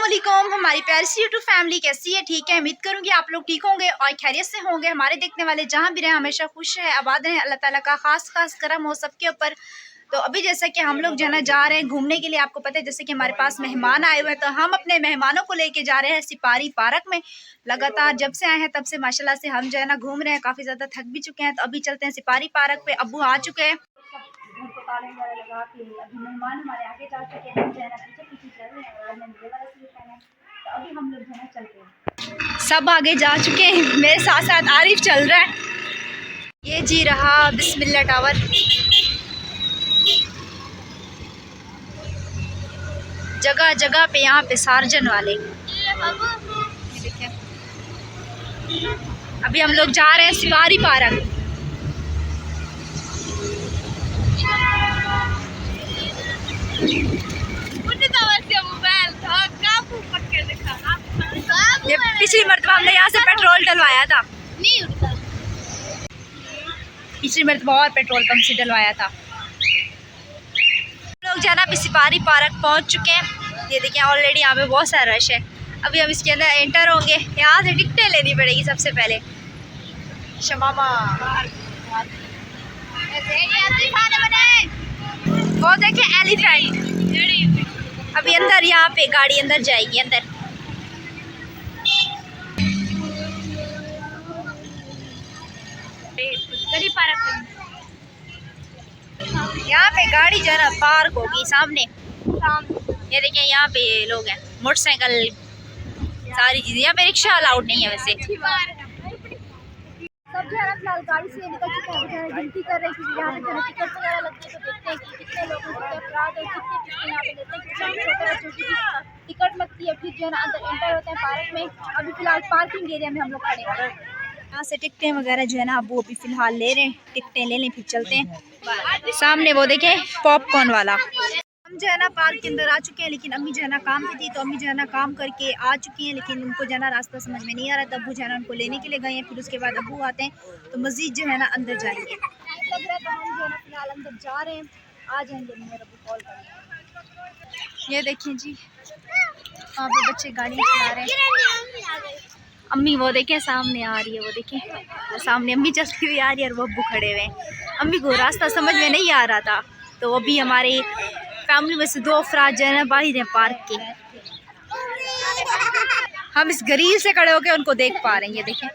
अस्सलामुअलैकुम हमारी प्यारी सी यूट्यूब फैमिली कैसी है? ठीक है, उम्मीद करूंगी आप लोग ठीक होंगे और खैरियत से होंगे। हमारे देखने वाले जहां भी रहे हमेशा खुश है, आबाद रहे। अल्लाह ताला का खास करम हो सबके ऊपर। तो अभी जैसा कि हम लोग जो है ना जा रहे हैं घूमने के लिए, आपको पता है जैसे कि हमारे पास मेहमान आए हुए हैं, तो हम अपने मेहमानों को लेके जा रहे हैं सिपारी पार्क में। लगातार जब से आए हैं तब से माशाल्लाह से हम जो है ना घूम रहे हैं, काफ़ी ज़्यादा थक भी चुके हैं। तो अभी चलते हैं सिपारी पार्क पे। अब्बू आ चुके हैं, ताले वगैरह लगा के। अभी मेहमान हमारे आगे जा चुके हैं, हम जो है ना पीछे चल रहे हैं। और मैंने ये वाला सूट पहना है, तो अभी हम लोग जो है ना चलते हैं। सब आगे जा चुके हैं, मेरे साथ साथ आरिफ चल रहा है। ये जी रहा बिस्मिल्लाह टावर। जगह जगह पे यहाँ पे सार्जन वाले। ये देखिए, अभी हम लोग जा रहे हैं सिपारी पार्क। ये पिछली मरतबा हमने यहाँ से पेट्रोल डलवाया था, पिछली मरतबा और पेट्रोल पंप से डलवाया था। हम लोग जाना अभी सिपारी पार्क पहुँच चुके हैं। ये देखिए ऑलरेडी यहाँ पे बहुत सारा रश है। अभी हम इसके अंदर एंटर होंगे। यहाँ से टिकटें लेनी पड़ेगी सबसे पहले। शमामा वो देखे एलिफेंट। अभी अंदर यहाँ पे गाड़ी अंदर जाएगी अंदर। यहाँ पे गाड़ी जो है ना पार्क होगी सामने। ये देखिए यहाँ पे लोग हैं, मोटरसाइकिल, सारी चीजें। यहाँ पे रिक्शा अलाउड नहीं है वैसे। सब जो है ना फिलहाल गाड़ी से निकल चुके हैं, गिनती कर रहे हैं। यहाँ पे टिकट वगैरह लगती है, तो देखते हैं कि कितने लोग अफराद हैं, कितने टिकट यहाँ पे लेते हैं। छोटे बच्चों की टिकट लगती है, फिर जो है ना अंदर एंटर होते हैं पार्क में। अभी फिलहाल पार्किंग एरिया में हम लोग खड़े हैं। यहाँ से टिकटें वगैरह जो है ना वो अभी फिलहाल ले रहे हैं। टिकटें ले लें फिर चलते हैं। सामने वो देखें पॉपकॉर्न वाला। हम जो है ना पार्क के अंदर आ चुके हैं, लेकिन अम्मी जो है ना काम पे थी, तो अम्मी जो है ना काम करके आ चुकी हैं, लेकिन उनको जो है ना रास्ता समझ में नहीं आ रहा था। अब्बू जो है ना उनको लेने के लिए गए हैं। फिर उसके बाद अब्बू आते हैं तो मस्जिद जो है ना अंदर जाएंगे। लग रहा है तो हम जो है ना फिलहाल अंदर जा रहे हैं, आ जाएंगे। मेरे अब्बू कॉल करेंगे। ये देखिए जी, वहाँ पे बच्चे गाड़ी चला रहे हैं। अम्मी वो देखें सामने आ रही है, वो देखें वो सामने अम्मी चलती हुई आ रही है और वो अब्बू खड़े हुए हैं। अम्मी को रास्ता समझ में नहीं आ रहा था, तो अभी हमारे फैमिली में से 2 अफराद जो है ना बाहर हैं पार्क के। हम इस ग्रिल से खड़े होकर उनको देख पा रहे हैं। ये देखें,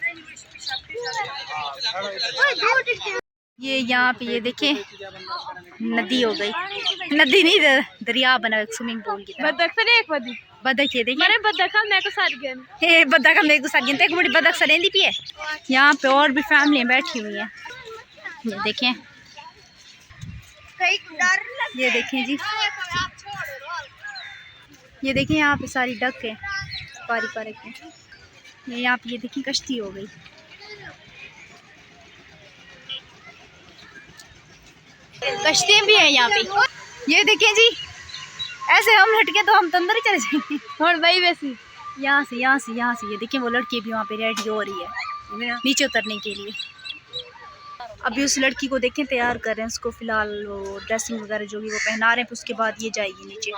ये यहाँ पे ये देखें नदी हो गई, नदी नहीं दरिया बना, स्विमिंग पूल की तरह। बदक ये देखिए, बदक मेरे को साथ गिनते एक बड़ी बदक सरेंदी भी है। यहाँ पे और भी फैमिली बैठी हुई हैं। ये देखें, ये देखें जी, ये देखें यहाँ पे सारी डक है पारी पार्क में। ये यहाँ पे ये देखिए कश्ती हो गई। कश्तियाँ भी है यहाँ पे। ये देखें जी, ऐसे हम हटके तो हम तो अंदर ही चले जाएंगे। और भाई वैसे यहाँ से ये देखिए वो लड़की भी वहाँ पे रेडी हो रही है नीचे उतरने के लिए। अभी उस लड़की को देखें तैयार कर रहे हैं उसको। फिलहाल वो ड्रेसिंग वगैरह जो भी वो पहना रहे हैं, उसके बाद ये जाएगी नीचे।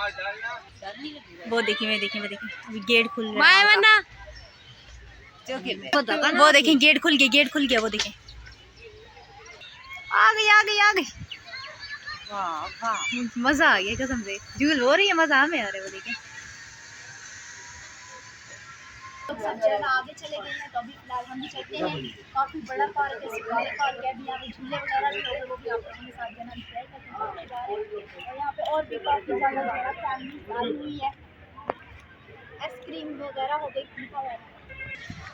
वो देखिए अभी गेट खुल रहा है। वो देखें गेट खुल गया। वो देखें आ गई। मजा आ गया कसम से, झूल हो रही है, मजा हमें आ रहा है। वो देखें सब जो है ना आगे चले गए हैं, तो अभी फिलहाल हम भी चलते हैं। काफी बड़ा पार्क है, सिपाही पार्क है। अभी यहाँ पे झूले वगैरह भी होंगे, वो भी आप लोगों के साथ जो है ना शेयर करके जा रहे हैं। और यहाँ पे और भी काफी ज्यादा जो है फैमिली आई हुई है। आइसक्रीम वगैरह हो गई।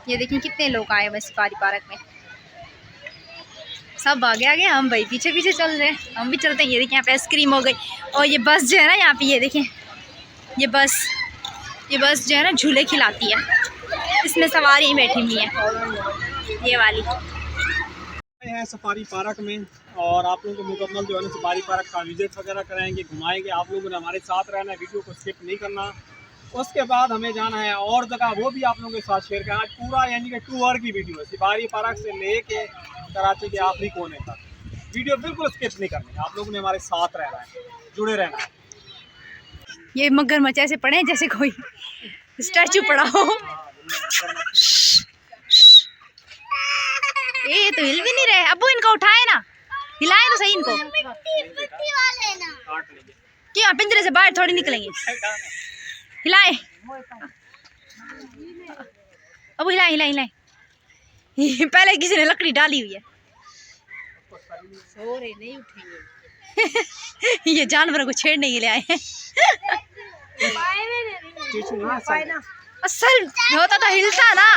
ये देखिए कितने लोग आए हुए सिपाही पार्क में। सब आगे हम भाई पीछे चल रहे हैं, हम भी चलते हैं। ये देखिए यहाँ पे आइसक्रीम हो गई। और ये बस जो है ना यहाँ पे, ये देखें ये बस जो है ना झूले खिलाती है, इसमें सवारी बैठी हुई है ये वाली। है सफारी पार्क में, और आप लोगों को मुकम्मल जो है ना सफारी पार्क का विजिट वगैरह कराएंगे, घुमाएंगे। आप लोगों ने हमारे साथ रहना है, वीडियो को स्किप नहीं करना। उसके बाद हमें जाना है और जगह, वो भी आप लोगों के साथ शेयर करना। आज पूरा यानी कि टूर की वीडियो है, सफारी पार्क से लेके कराची के आखिरी कोने तक। वीडियो बिल्कुल स्किप नहीं करनी है, आप लोगों ने हमारे साथ रहना है, जुड़े रहना है। ये मगरमच्छ ऐसे पड़े हैं जैसे कोई स्टैचू पड़ा हो। ये तो हिल भी नहीं रहे। अबू इनको उठाए ना, हिलाए तो सही इनको। क्यों पिंजरे से बाहर थोड़ी निकलेंगे। हिलाए अबू, हिलाए हिलाए हिलाए। पहले किसी ने लकड़ी डाली हुई है। सोरे नहीं उठेंगे। ये जानवरों को छेड़ने के लिए आए हैं। असल होता तो हिलता ना।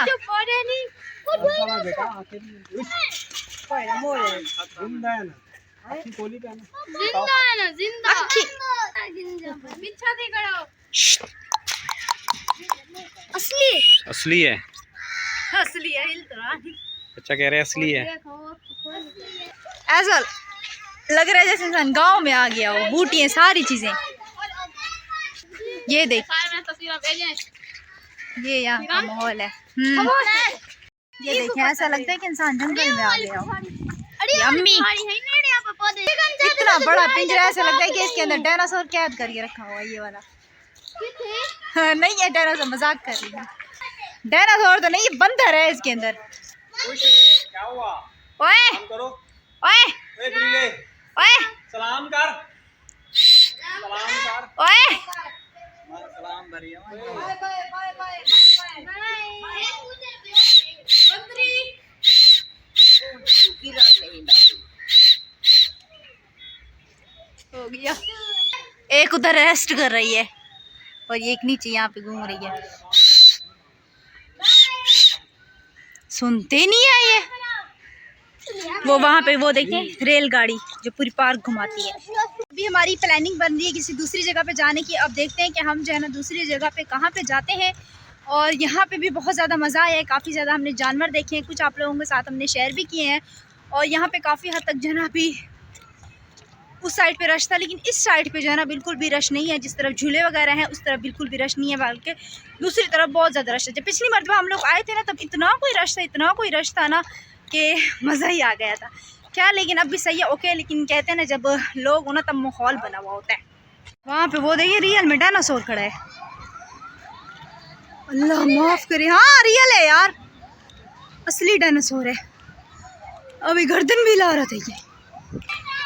असली है, असली है, हिल तो रहा। अच्छा कह रहे हैं असली है। ऐसा लग रहा है जैसे इंसान गांव में आ गया हो। बूटी है सारी चीजें। ये देख, ये यहाँ का माहौल है। ये देखिए, ऐसा लगता है कि इंसान जंगल में आ गया हो। अम्मी, इतना बड़ा पिंजरा, ऐसा लगता है कि इसके अंदर डायनासोर कैद करके रखा हुआ है। ये वाला नहीं है डायनासोर, मजाक कर रही है। डायनासोर तो नहीं, बंदर है इसके अंदर। क्या हुआ? ओए ओए ओए, सलाम कर, सलाम कर, ओए सलाम भरिया। हो गया। एक उधर रेस्ट कर रही है और एक नीचे यहाँ पे घूम रही है। सुनते नहीं है ये। वो वहाँ पे वो देखें रेलगाड़ी जो पूरी पार्क घुमाती है। अभी हमारी प्लानिंग बन रही है किसी दूसरी जगह पे जाने की। अब देखते हैं कि हम जो है ना दूसरी जगह पे कहाँ पे जाते हैं। और यहाँ पे भी बहुत ज़्यादा मज़ा आया है। काफ़ी ज़्यादा हमने जानवर देखे हैं, कुछ आप लोगों के साथ हमने शेयर भी किए हैं। और यहाँ पे काफ़ी हद तक जो है ना अभी उस साइड पे रश था, लेकिन इस साइड पे जो है ना बिल्कुल भी रश नहीं है। जिस तरफ झूले वगैरह हैं उस तरफ बिल्कुल भी रश नहीं है, बल्कि दूसरी तरफ बहुत ज़्यादा रश है। जब पिछली मरतबा हम लोग आए थे ना, तब इतना कोई रश था ना कि मज़ा ही आ गया था। क्या लेकिन अब भी सही है, ओके। लेकिन कहते हैं ना जब लोग हो ना तब माहौल बना हुआ होता है। वहाँ पे वो देखिए रियल में डायनासोर खड़ा है। अल्लाह माफ़ करे, हाँ रियल है यार, असली डायनासोर है। अभी गर्दन भी ला रहा था ये।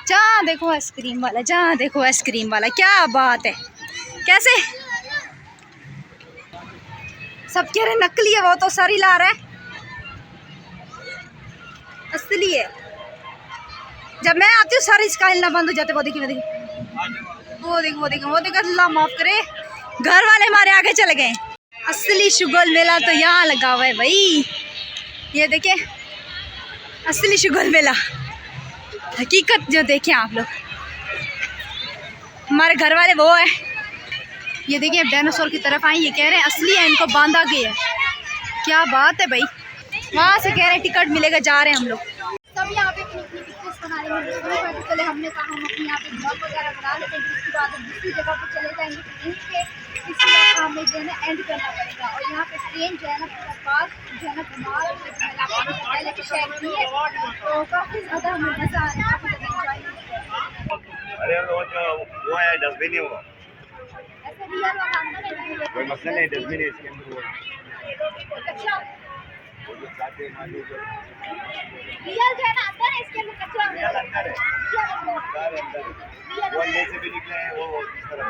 जहाँ देखो आइसक्रीम वाला, जहाँ देखो आइसक्रीम वाला, क्या बात है। कैसे सब कह रहे नकली है, वो तो सारी ला रहा है, असली है। जब मैं आती हूँ सारी इसका हिलना बंद हो जाते। वो देखिए वो देखो अल्लाह माफ़ करे, घर वाले हमारे आगे चले गए। असली शुगल मेला तो यहाँ लगा हुआ है भाई। ये देखे असली शुगल मेला, हकीकत जो देखें आप लोग। हमारे घर वाले वो है। ये देखिए अब डायनासोर की तरफ आए। ये कह रहे हैं असली है, इनको बांधा गया है। क्या बात है भाई। वहाँ से कह रहे हैं टिकट मिलेगा, जा रहे हैं हम लोग। सब यहाँ पे अपनी अपनी पिक्चर्स बना रहे हैं। चले हमने कहा हम अपने यहाँ पे ब्लॉग वगैरह बना लेते हैं, उसके बाद हम दूसरी जगह पर चले जाएंगे। इसलिए हमें जो है ना एंड करना पड़ेगा। और यहाँ पे ट्रेन जो है ना पूरा पास जो है ना कमाल पहले की शेयर की है, तो काफ़ी ज़्यादा हमें मज़ा आ रहा है। अरे वो है डस्टबिन ही, वो ऐसे रियल वाला अंदर है, कोई मसला नहीं, डस्टबिन है इसके अंदर। कचरा रियल जो है ना अंदर है, इसके अंदर कचरा अंदर है, वो अंदर से भी निकले हैं, वो इस तरफ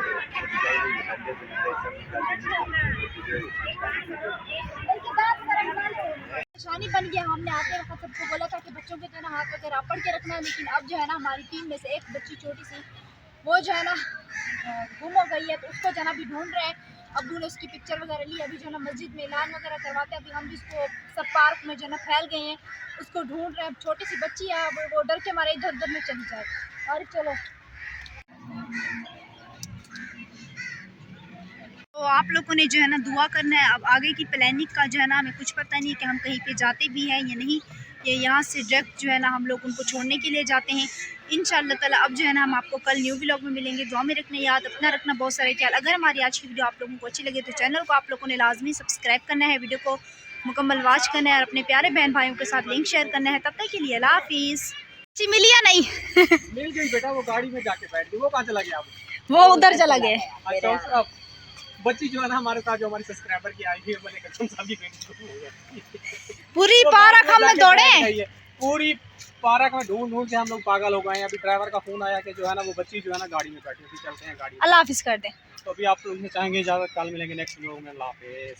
परेशानी बन गया। हमने आते वक्त सबको बोला था कि बच्चों के जो है ना हाथ वगैरह पकड़ के रखना है, लेकिन अब जो है ना हमारी टीम में से एक बच्ची छोटी सी वो जो है ना गुम हो गई है, तो उसको जो है ना अभी ढूंढ रहे हैं। अब्बू ने उसकी पिक्चर वगैरह ली, अभी जो है ना मस्जिद में ऐलान वगैरह करवाते हैं। अभी हम जिसको सब पार्क में जो है ना फैल गए हैं उसको ढूंढ रहे हैं। छोटी सी बच्ची है, वो डर के मारे इधर उधर में चली जाए। और चलो तो आप लोगों ने जो है ना दुआ करना है। अब आगे की प्लानिंग का जो है ना हमें कुछ पता नहीं है कि हम कहीं पे जाते भी हैं या नहीं। ये यहाँ से डायरेक्ट जो है ना हम लोग उनको छोड़ने के लिए जाते हैं इंशाअल्लाह ताला। अब जो है ना हम आपको कल न्यू व्लॉग में मिलेंगे। दुआ में रखना याद, अपना रखना बहुत सारे ख्याल। अगर हमारी आज की वीडियो आप लोगों को अच्छी लगे तो चैनल को आप लोगों ने लाजमी सब्सक्राइब करना है, वीडियो को मुकम्मल वॉच करना है और अपने प्यारे बहन भाइयों के साथ लिंक शेयर करना है। तब तक के लिए अल्लाह हाफिज़। जी मिली या नहीं? मिल गई बेटा, वो गाड़ी में जाके बैठ गई। वो कहाँ चला गया? वो उधर चला गया। अच्छा बच्ची जो है ना हमारे साथ, जो हमारी सब्सक्राइबर की आई है, मैंने कसम साहब की पूरी पार्क हम दौड़े, पूरी पार्क में ढूंढ के हम लोग पागल हो गए हैं। अभी ड्राइवर का फोन आया कि जो है ना वो बच्ची जो है ना गाड़ी में बैठी थी, चलते हैं गाड़ी। अल्लाह हाफिज कर दे। तो अभी आप लोग चाहेंगे इजाजत, कल मिलेंगे नेक्स्ट व्लॉग में। अल्लाह हाफिज।